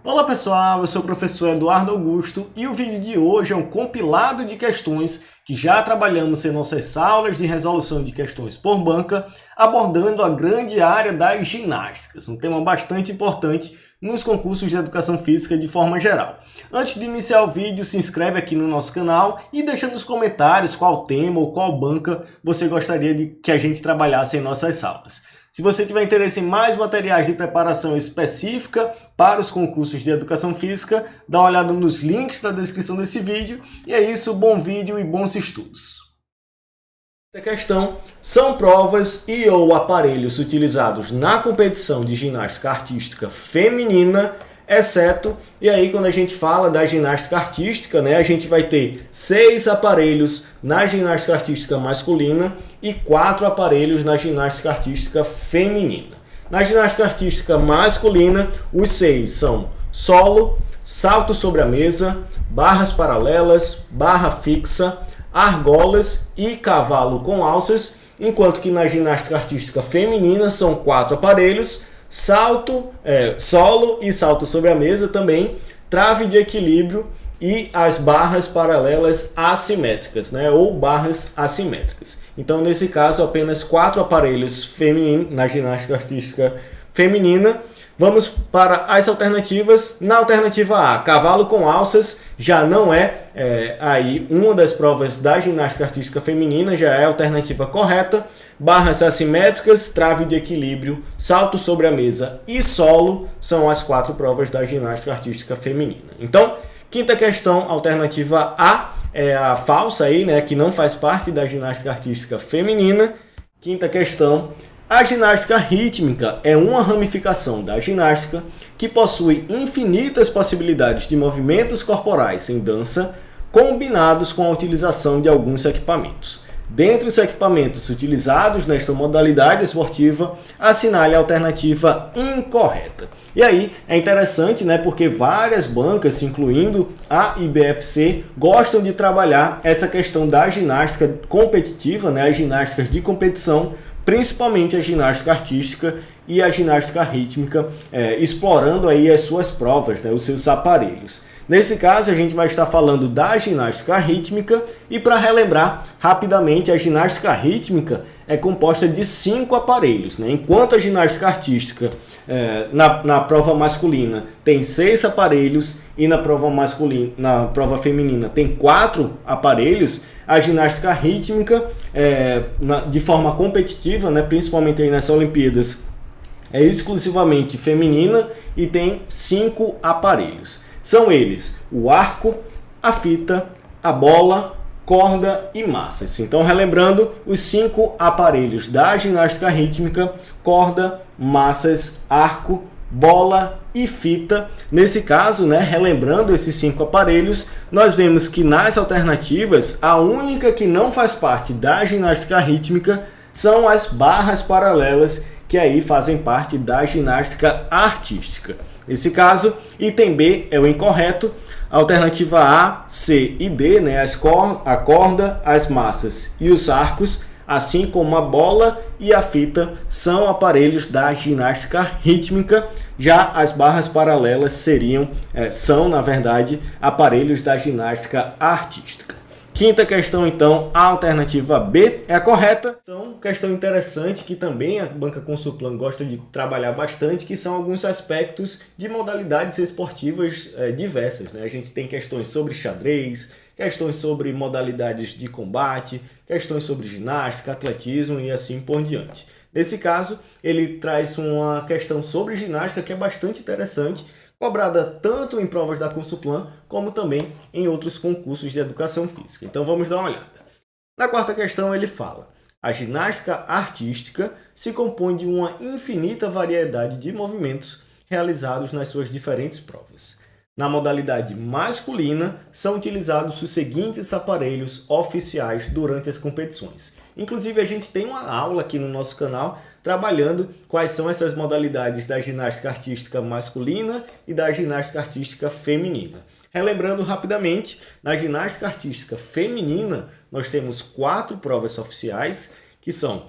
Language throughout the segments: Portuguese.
Olá pessoal, eu sou o professor Eduardo Augusto e o vídeo de hoje é um compilado de questões que já trabalhamos em nossas aulas de resolução de questões por banca, abordando a grande área das ginásticas, um tema bastante importante nos concursos de educação física de forma geral. Antes de iniciar o vídeo, se inscreve aqui no nosso canal e deixa nos comentários qual tema ou qual banca você gostaria de que a gente trabalhasse em nossas aulas. Se você tiver interesse em mais materiais de preparação específica para os concursos de educação física, dá uma olhada nos links na descrição desse vídeo. E é isso, bom vídeo e bons estudos. A questão: são provas e ou aparelhos utilizados na competição de ginástica artística feminina, exceto, e aí quando a gente fala da ginástica artística, a gente vai ter 6 aparelhos na ginástica artística masculina e 4 aparelhos na ginástica artística feminina. Na ginástica artística masculina, os 6 são solo, salto sobre a mesa, barras paralelas, barra fixa, argolas e cavalo com alças, enquanto que na ginástica artística feminina são 4 aparelhos, solo e salto sobre a mesa também, trave de equilíbrio e as barras paralelas assimétricas, ou barras assimétricas. Então, nesse caso, apenas 4 aparelhos femininos na ginástica artística feminina. Vamos para as alternativas. Na alternativa A, cavalo com alças já não aí uma das provas da ginástica artística feminina, já é a alternativa correta. Barras assimétricas, trave de equilíbrio, salto sobre a mesa e solo são as 4 provas da ginástica artística feminina. Então, quinta questão, alternativa A é a falsa aí, que não faz parte da ginástica artística feminina. Quinta questão: a ginástica rítmica é uma ramificação da ginástica que possui infinitas possibilidades de movimentos corporais em dança, combinados com a utilização de alguns equipamentos. Dentre os equipamentos utilizados nesta modalidade esportiva, assinale a alternativa incorreta. E aí é interessante, porque várias bancas, incluindo a IBFC, gostam de trabalhar essa questão da ginástica competitiva, as ginásticas de competição, principalmente a ginástica artística e a ginástica rítmica, explorando aí as suas provas, os seus aparelhos. Nesse caso, a gente vai estar falando da ginástica rítmica e, para relembrar rapidamente, a ginástica rítmica é composta de 5 aparelhos, enquanto a ginástica artística na prova masculina tem 6 aparelhos e na prova feminina tem 4 aparelhos. A ginástica rítmica, de forma competitiva, principalmente aí nas Olimpíadas, é exclusivamente feminina e tem 5 aparelhos. São eles o arco, a fita, a bola, corda e massas. Então, relembrando, os 5 aparelhos da ginástica rítmica: corda, massas, arco, bola e fita. Nesse caso, relembrando esses 5 aparelhos, nós vemos que nas alternativas, a única que não faz parte da ginástica rítmica são as barras paralelas, que aí fazem parte da ginástica artística. Nesse caso, item B é o incorreto. Alternativa A, C e D, a corda, as massas e os arcos, assim como a bola e a fita, são aparelhos da ginástica rítmica. Já as barras paralelas são, na verdade, aparelhos da ginástica artística. Quinta questão, então, a alternativa B é a correta. Então, questão interessante que também a banca Consulplan gosta de trabalhar bastante, que são alguns aspectos de modalidades esportivas diversas. A gente tem questões sobre xadrez, questões sobre modalidades de combate, questões sobre ginástica, atletismo e assim por diante. Nesse caso, ele traz uma questão sobre ginástica que é bastante interessante, cobrada tanto em provas da Consulplan como também em outros concursos de educação física. Então vamos dar uma olhada. Na quarta questão ele fala: a ginástica artística se compõe de uma infinita variedade de movimentos realizados nas suas diferentes provas. Na modalidade masculina, são utilizados os seguintes aparelhos oficiais durante as competições. Inclusive, a gente tem uma aula aqui no nosso canal trabalhando quais são essas modalidades da ginástica artística masculina e da ginástica artística feminina. Relembrando rapidamente, na ginástica artística feminina, nós temos 4 provas oficiais, que são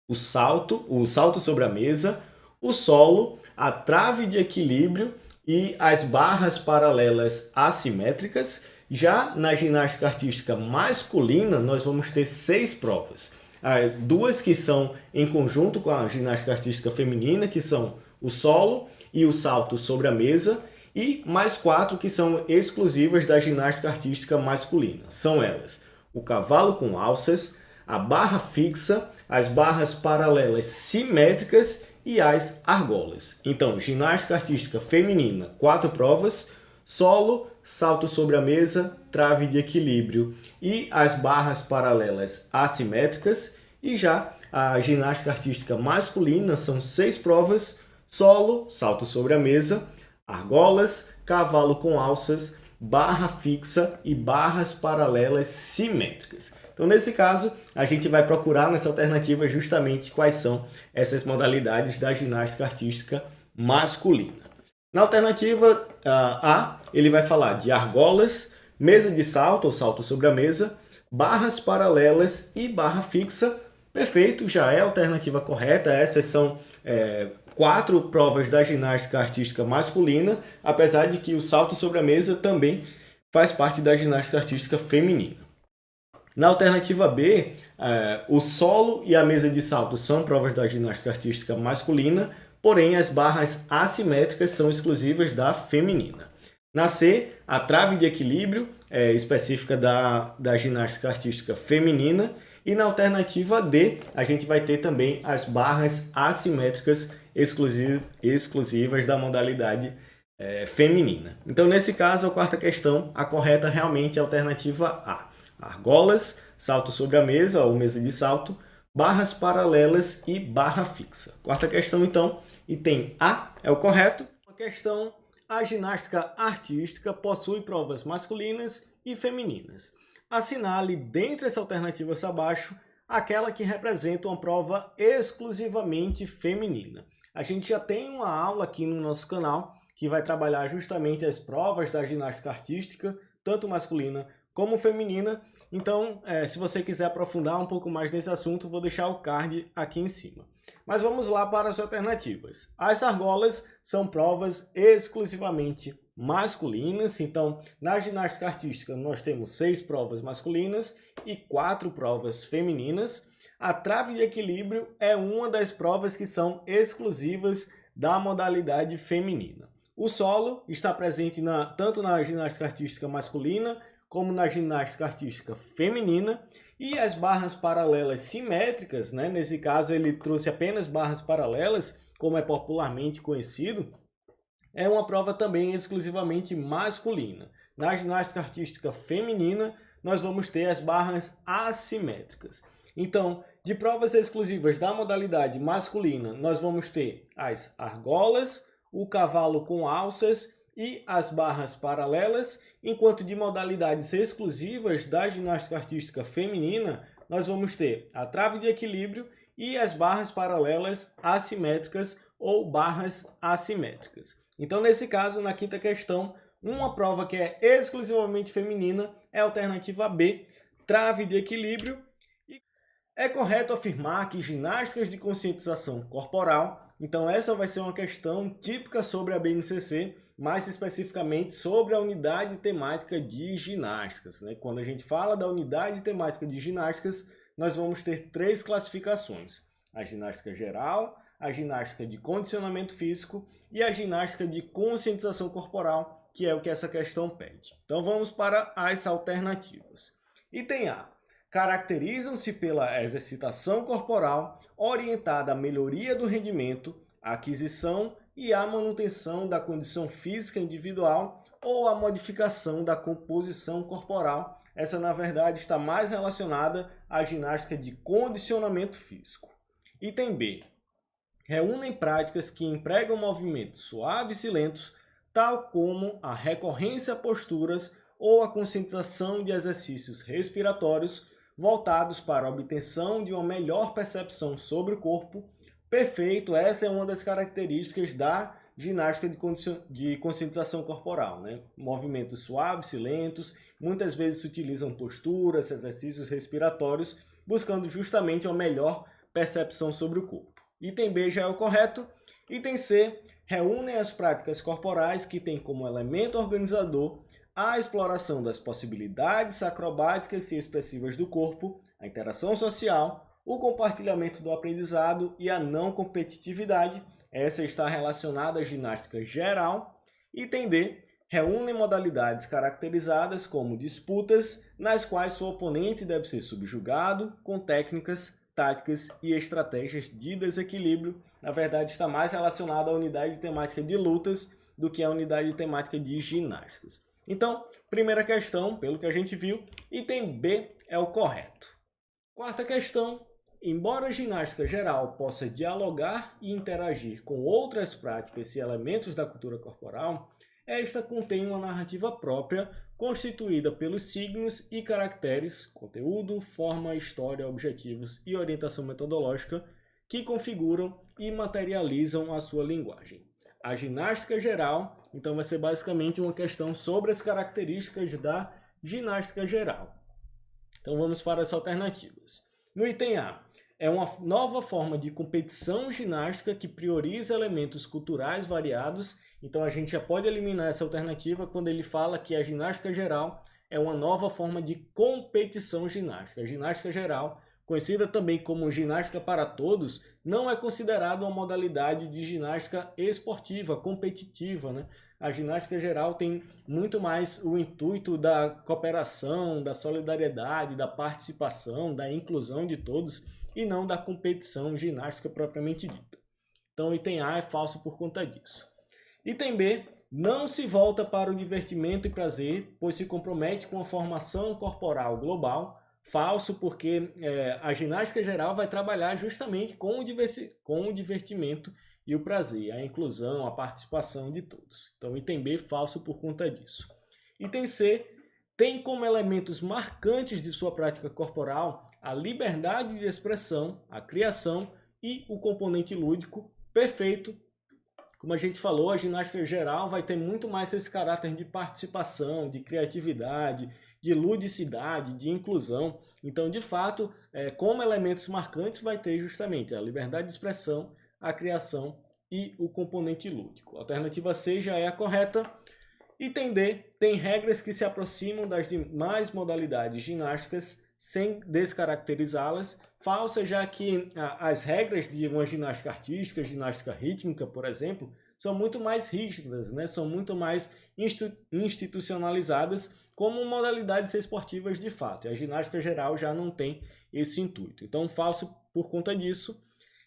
o salto sobre a mesa, o solo, a trave de equilíbrio e as barras paralelas assimétricas. Já na ginástica artística masculina, nós vamos ter 6 provas. Duas que são em conjunto com a ginástica artística feminina, que são o solo e o salto sobre a mesa, e mais 4 que são exclusivas da ginástica artística masculina. São elas: o cavalo com alças, a barra fixa, as barras paralelas simétricas e as argolas. Então, ginástica artística feminina, 4 provas: solo, salto sobre a mesa, trave de equilíbrio e as barras paralelas assimétricas. E já a ginástica artística masculina são 6 provas: solo, salto sobre a mesa, argolas, cavalo com alças, barra fixa e barras paralelas simétricas. Então, nesse caso, a gente vai procurar nessa alternativa justamente quais são essas modalidades da ginástica artística masculina. Na alternativa A, ele vai falar de argolas, mesa de salto ou salto sobre a mesa, barras paralelas e barra fixa. Perfeito, já é a alternativa correta. Essas são 4 provas da ginástica artística masculina, apesar de que o salto sobre a mesa também faz parte da ginástica artística feminina. Na alternativa B, o solo e a mesa de salto são provas da ginástica artística masculina, porém as barras assimétricas são exclusivas da feminina. Na C, a trave de equilíbrio é específica da ginástica artística feminina. E na alternativa D, a gente vai ter também as barras assimétricas exclusivas da modalidade feminina. Então, nesse caso, a quarta questão, a correta realmente é a alternativa A. Argolas, salto sobre a mesa ou mesa de salto, barras paralelas e barra fixa. Quarta questão, então, item A é o correto. A questão: a ginástica artística possui provas masculinas e femininas. Assinale dentre as alternativas abaixo aquela que representa uma prova exclusivamente feminina. A gente já tem uma aula aqui no nosso canal que vai trabalhar justamente as provas da ginástica artística, tanto masculina como feminina. Então, se você quiser aprofundar um pouco mais nesse assunto, vou deixar o card aqui em cima. Mas vamos lá para as alternativas. As argolas são provas exclusivamente masculinas. Então, na ginástica artística, nós temos 6 provas masculinas e 4 provas femininas. A trave de equilíbrio é uma das provas que são exclusivas da modalidade feminina. O solo está presente tanto na ginástica artística masculina como na ginástica artística feminina. E as barras paralelas simétricas, né? Nesse caso ele trouxe apenas barras paralelas, como é popularmente conhecido, é uma prova também exclusivamente masculina. Na ginástica artística feminina, nós vamos ter as barras assimétricas. Então, de provas exclusivas da modalidade masculina, nós vamos ter as argolas, o cavalo com alças e as barras paralelas, enquanto de modalidades exclusivas da ginástica artística feminina, nós vamos ter a trave de equilíbrio e as barras paralelas assimétricas ou barras assimétricas. Então, nesse caso, na quinta questão, uma prova que é exclusivamente feminina é a alternativa B, trave de equilíbrio. E é correto afirmar que ginásticas de conscientização corporal, então essa vai ser uma questão típica sobre a BNCC, mais especificamente sobre a unidade temática de ginásticas, né? Quando a gente fala da unidade temática de ginásticas, nós vamos ter 3 classificações: a ginástica geral, a ginástica de condicionamento físico e a ginástica de conscientização corporal, que é o que essa questão pede. Então vamos para as alternativas. Item A. Caracterizam-se pela exercitação corporal orientada à melhoria do rendimento, à aquisição e à manutenção da condição física individual ou à modificação da composição corporal. Essa, na verdade, está mais relacionada à ginástica de condicionamento físico. Item B. Reúnem práticas que empregam movimentos suaves e lentos, tal como a recorrência a posturas ou a conscientização de exercícios respiratórios voltados para a obtenção de uma melhor percepção sobre o corpo. Perfeito, essa é uma das características da ginástica de conscientização corporal, né? Movimentos suaves e lentos, muitas vezes se utilizam posturas, exercícios respiratórios, buscando justamente uma melhor percepção sobre o corpo. Item B já é o correto. Item C, reúnem as práticas corporais que têm como elemento organizador a exploração das possibilidades acrobáticas e expressivas do corpo, a interação social, o compartilhamento do aprendizado e a não competitividade. Essa está relacionada à ginástica geral. Item D, reúne modalidades caracterizadas como disputas, nas quais seu oponente deve ser subjugado com técnicas, táticas e estratégias de desequilíbrio. Na verdade, está mais relacionado à unidade temática de lutas do que à unidade temática de ginásticas. Então, primeira questão, pelo que a gente viu, item B é o correto. Quarta questão, embora a ginástica geral possa dialogar e interagir com outras práticas e elementos da cultura corporal, esta contém uma narrativa própria, constituída pelos signos e caracteres, conteúdo, forma, história, objetivos e orientação metodológica, que configuram e materializam a sua linguagem. A ginástica geral, então, vai ser basicamente uma questão sobre as características da ginástica geral. Então, vamos para as alternativas. No item A, é uma nova forma de competição ginástica que prioriza elementos culturais variados. Então, a gente já pode eliminar essa alternativa quando ele fala que a ginástica geral é uma nova forma de competição ginástica. A ginástica geral, conhecida também como ginástica para todos, não é considerada uma modalidade de ginástica esportiva, competitiva, né? A ginástica geral tem muito mais o intuito da cooperação, da solidariedade, da participação, da inclusão de todos e não da competição ginástica propriamente dita. Então, item A é falso por conta disso. Item B, não se volta para o divertimento e prazer, pois se compromete com a formação corporal global. Falso, porque a ginástica geral vai trabalhar justamente com o divertimento e o prazer, a inclusão, a participação de todos. Então, item B, falso por conta disso. Item C, tem como elementos marcantes de sua prática corporal a liberdade de expressão, a criação e o componente lúdico. Perfeito. Como a gente falou, a ginástica geral vai ter muito mais esse caráter de participação, de criatividade, de ludicidade, de inclusão. Então, de fato, como elementos marcantes vai ter justamente a liberdade de expressão, a criação e o componente lúdico. A alternativa C já é a correta. Item D, tem regras que se aproximam das demais modalidades ginásticas sem descaracterizá-las. Falsa, já que as regras de uma ginástica artística, ginástica rítmica, por exemplo, são muito mais rígidas, né? São muito mais institucionalizadas como modalidades esportivas de fato. E a ginástica geral já não tem esse intuito. Então, falso por conta disso.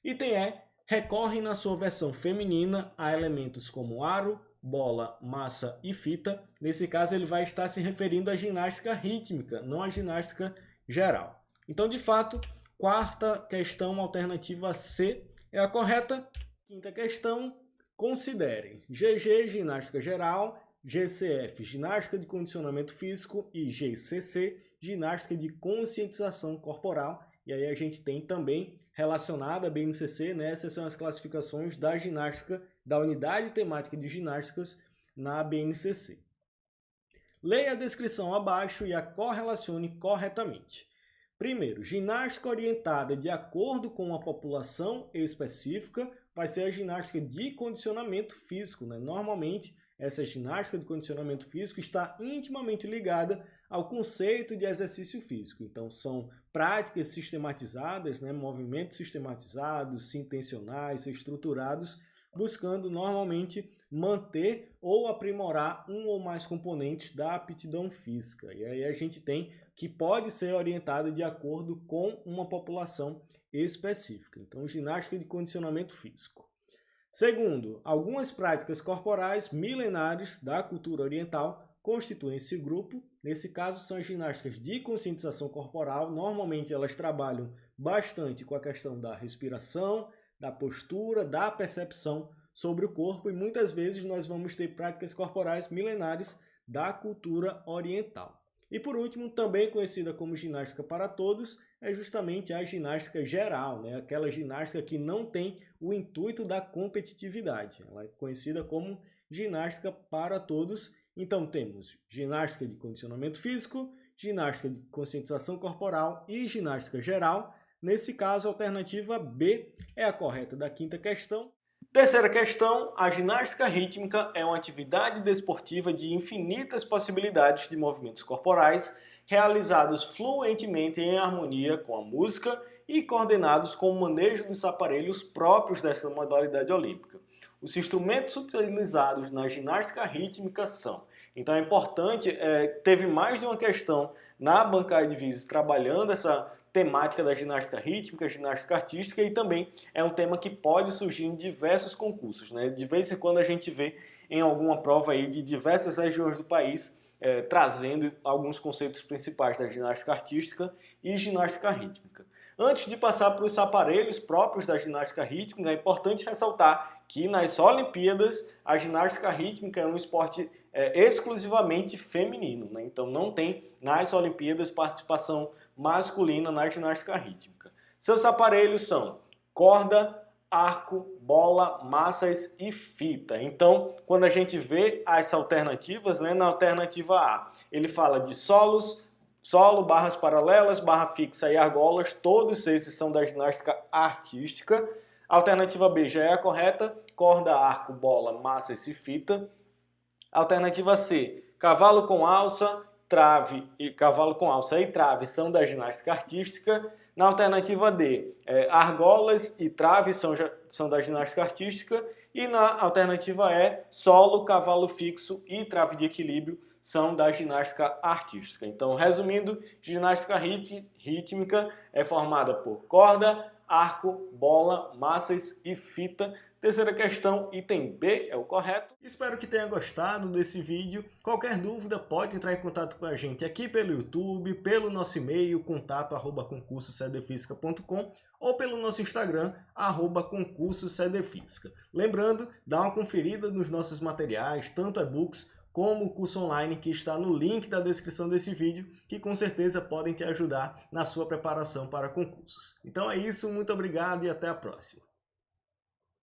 Item E, recorre na sua versão feminina a elementos como aro, bola, massa e fita. Nesse caso, ele vai estar se referindo à ginástica rítmica, não à ginástica geral. Então, de fato, quarta questão, alternativa C, é a correta. Quinta questão, considerem GG, ginástica geral, GCF, ginástica de condicionamento físico e GCC, ginástica de conscientização corporal. E aí a gente tem também relacionada a BNCC, né? Essas são as classificações da ginástica, da unidade temática de ginásticas na BNCC. Leia a descrição abaixo e a correlacione corretamente. Primeiro, ginástica orientada de acordo com a população específica vai ser a ginástica de condicionamento físico, né? Normalmente, essa ginástica de condicionamento físico está intimamente ligada ao conceito de exercício físico. Então, são práticas sistematizadas, né? Movimentos sistematizados, intencionais, estruturados, buscando normalmente manter ou aprimorar um ou mais componentes da aptidão física. E aí a gente tem que pode ser orientado de acordo com uma população específica. Então, ginástica de condicionamento físico. Segundo, algumas práticas corporais milenares da cultura oriental constituem esse grupo. Nesse caso, são as ginásticas de conscientização corporal. Normalmente, elas trabalham bastante com a questão da respiração, da postura, da percepção sobre o corpo, e muitas vezes nós vamos ter práticas corporais milenares da cultura oriental. E por último, também conhecida como ginástica para todos, é justamente a ginástica geral, né? Aquela ginástica que não tem o intuito da competitividade. Ela é conhecida como ginástica para todos. Então temos ginástica de condicionamento físico, ginástica de conscientização corporal e ginástica geral. Nesse caso, a alternativa B é a correta da quinta questão. Terceira questão, a ginástica rítmica é uma atividade desportiva de infinitas possibilidades de movimentos corporais, realizados fluentemente em harmonia com a música e coordenados com o manejo dos aparelhos próprios dessa modalidade olímpica. Os instrumentos utilizados na ginástica rítmica são... Então é importante, teve mais de uma questão na bancada de Visio trabalhando essa temática da ginástica rítmica, ginástica artística, e também é um tema que pode surgir em diversos concursos, né? De vez em quando a gente vê em alguma prova aí de diversas regiões do país trazendo alguns conceitos principais da ginástica artística e ginástica rítmica. Antes de passar para os aparelhos próprios da ginástica rítmica, é importante ressaltar que nas Olimpíadas a ginástica rítmica é um esporte exclusivamente feminino, né? Então não tem nas Olimpíadas participação masculina na ginástica rítmica. Seus aparelhos são corda, arco, bola, massas e fita. Então, quando a gente vê as alternativas, né, na alternativa A, ele fala de solo, barras paralelas, barra fixa e argolas, todos esses são da ginástica artística. A alternativa B já é a correta, corda, arco, bola, massas e fita. Alternativa C, cavalo com alça e trave são da ginástica artística. Na alternativa D, argolas e trave são da ginástica artística. E na alternativa E, solo, cavalo fixo e trave de equilíbrio são da ginástica artística. Então, resumindo, ginástica rítmica é formada por corda, arco, bola, massas e fita. Terceira questão, item B é o correto. Espero que tenha gostado desse vídeo. Qualquer dúvida pode entrar em contato com a gente aqui pelo YouTube, pelo nosso e-mail, contato@concursocdfísica.com ou pelo nosso Instagram, @concursocdfísica. Lembrando, dá uma conferida nos nossos materiais, tanto e-books como o curso online que está no link da descrição desse vídeo, que com certeza podem te ajudar na sua preparação para concursos. Então é isso, muito obrigado e até a próxima.